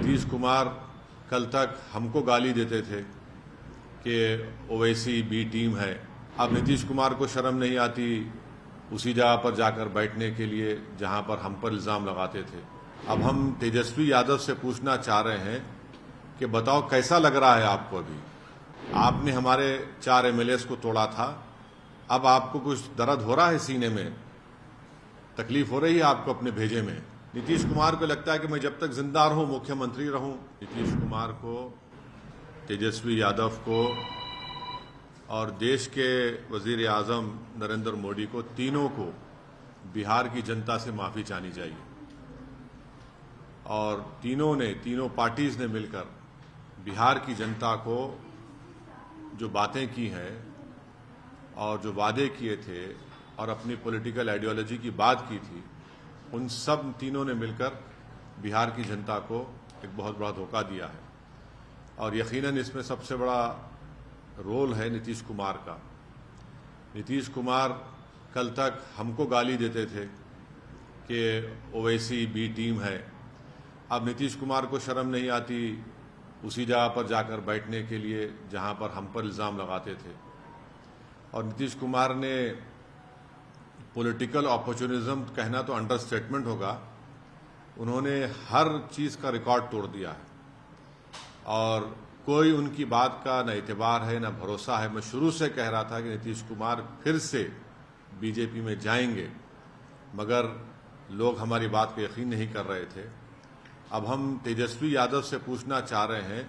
नीतीश कुमार कल तक हमको गाली देते थे कि ओवैसी बी टीम है। अब नीतीश कुमार को शर्म नहीं आती उसी जगह पर जाकर बैठने के लिए जहां पर हम पर इल्ज़ाम लगाते थे। अब हम तेजस्वी यादव से पूछना चाह रहे हैं कि बताओ कैसा लग रहा है आपको। अभी आपने हमारे 4 एमएलएस को तोड़ा था, अब आपको कुछ दर्द हो रहा है सीने में, तकलीफ हो रही है आपको अपने भेजे में। नीतीश कुमार को लगता है कि मैं जब तक जिंदा रहूं मुख्यमंत्री रहूं। नीतीश कुमार को, तेजस्वी यादव को और देश के वजीर आजम नरेंद्र मोदी को, तीनों को बिहार की जनता से माफी चाहनी चाहिए। और तीनों पार्टीज ने मिलकर बिहार की जनता को जो बातें की हैं और जो वादे किए थे और अपनी पॉलिटिकल आइडियोलॉजी की बात की थी, उन सब तीनों ने मिलकर बिहार की जनता को एक बहुत बड़ा धोखा दिया है। और यकीनन इसमें सबसे बड़ा रोल है नीतीश कुमार का। नीतीश कुमार कल तक हमको गाली देते थे कि ओवैसी बी टीम है। अब नीतीश कुमार को शर्म नहीं आती उसी जगह पर जाकर बैठने के लिए जहां पर हम पर इल्ज़ाम लगाते थे। और नीतीश कुमार ने पॉलिटिकल अपॉर्चुनिज्म कहना तो अंडरस्टेटमेंट होगा, उन्होंने हर चीज़ का रिकॉर्ड तोड़ दिया है और कोई उनकी बात का न एतबार है न भरोसा है। मैं शुरू से कह रहा था कि नीतीश कुमार फिर से बीजेपी में जाएंगे, मगर लोग हमारी बात को यकीन नहीं कर रहे थे। अब हम तेजस्वी यादव से पूछना चाह रहे हैं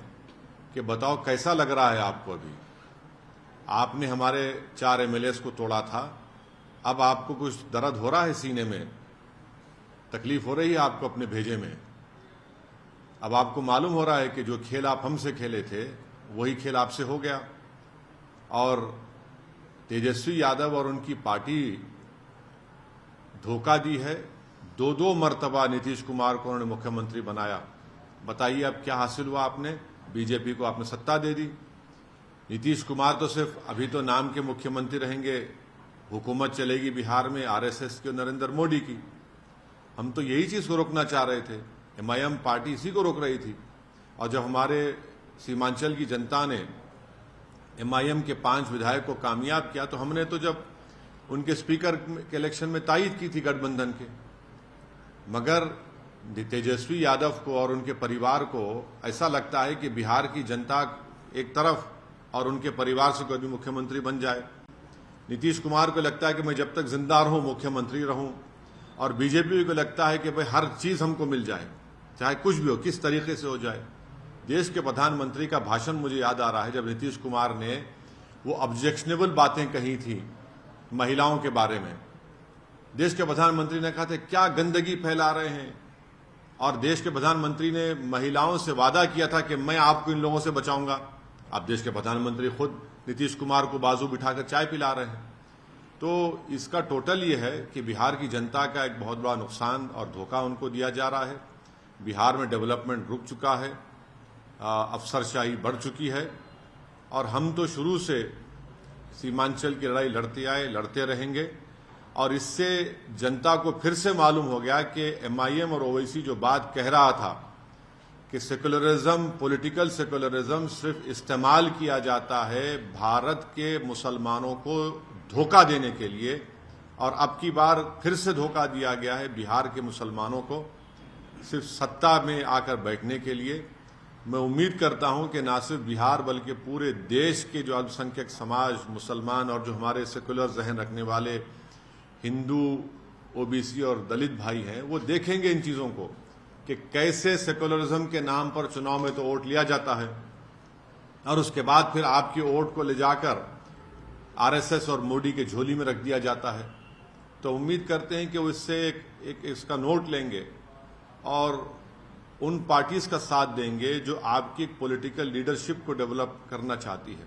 कि बताओ कैसा लग रहा है आपको। अभी आपने हमारे 4 एमएलएस को तोड़ा था, अब आपको कुछ दर्द हो रहा है सीने में, तकलीफ हो रही है आपको अपने भेजे में। अब आपको मालूम हो रहा है कि जो खेल आप हमसे खेले थे वही खेल आपसे हो गया। और तेजस्वी यादव और उनकी पार्टी धोखा दी है। 2 मर्तबा नीतीश कुमार को उन्होंने मुख्यमंत्री बनाया। बताइए अब क्या हासिल हुआ आपने? बीजेपी को आपने सत्ता दे दी। नीतीश कुमार तो सिर्फ अभी तो नाम के मुख्यमंत्री रहेंगे, हुकूमत चलेगी बिहार में आरएसएस की और नरेंद्र मोदी की। हम तो यही चीज को रोकना चाह रहे थे, एमआईएम पार्टी इसी को रोक रही थी। और जब हमारे सीमांचल की जनता ने एमआईएम के 5 विधायक को कामयाब किया तो हमने तो जब उनके स्पीकर के इलेक्शन में तायद की थी गठबंधन के। मगर तेजस्वी यादव को और उनके परिवार को ऐसा लगता है कि बिहार की जनता एक तरफ और उनके परिवार से कोई भी मुख्यमंत्री बन जाए। नीतीश कुमार को लगता है कि मैं जब तक जिंदा रहूं मुख्यमंत्री रहूं, और बीजेपी को लगता है कि भाई हर चीज हमको मिल जाए, चाहे कुछ भी हो, किस तरीके से हो जाए। देश के प्रधानमंत्री का भाषण मुझे याद आ रहा है जब नीतीश कुमार ने वो ऑब्जेक्शनेबल बातें कही थी महिलाओं के बारे में। देश के प्रधानमंत्री ने कहा था क्या गंदगी फैला रहे हैं, और देश के प्रधानमंत्री ने महिलाओं से वादा किया था कि मैं आपको इन लोगों से बचाऊंगा। अब देश के प्रधानमंत्री खुद नीतीश कुमार को बाजू बिठाकर चाय पिला रहे हैं। तो इसका टोटल ये है कि बिहार की जनता का एक बहुत बड़ा नुकसान और धोखा उनको दिया जा रहा है। बिहार में डेवलपमेंट रुक चुका है, अफसरशाही बढ़ चुकी है, और हम तो शुरू से सीमांचल की लड़ाई लड़ते आए, लड़ते रहेंगे। और इससे जनता को फिर से मालूम हो गया कि एमआईएम और ओवैसी जो बात कह रहा था कि सेकुलरिज्म, पॉलिटिकल सेकुलरिज्म सिर्फ इस्तेमाल किया जाता है भारत के मुसलमानों को धोखा देने के लिए, और अब की बार फिर से धोखा दिया गया है बिहार के मुसलमानों को सिर्फ सत्ता में आकर बैठने के लिए। मैं उम्मीद करता हूं कि न सिर्फ बिहार बल्कि पूरे देश के जो अल्पसंख्यक समाज, मुसलमान और जो हमारे सेकुलर जहन रखने वाले हिंदू, ओबीसी और दलित भाई हैं, वो देखेंगे इन चीजों को कि कैसे सेकुलरिज्म के नाम पर चुनाव में तो वोट लिया जाता है और उसके बाद फिर आपकी वोट को ले जाकर आरएसएस और मोदी के झोली में रख दिया जाता है। तो उम्मीद करते हैं कि वो इससे एक इसका नोट लेंगे और उन पार्टीज का साथ देंगे जो आपकी पॉलिटिकल लीडरशिप को डेवलप करना चाहती है।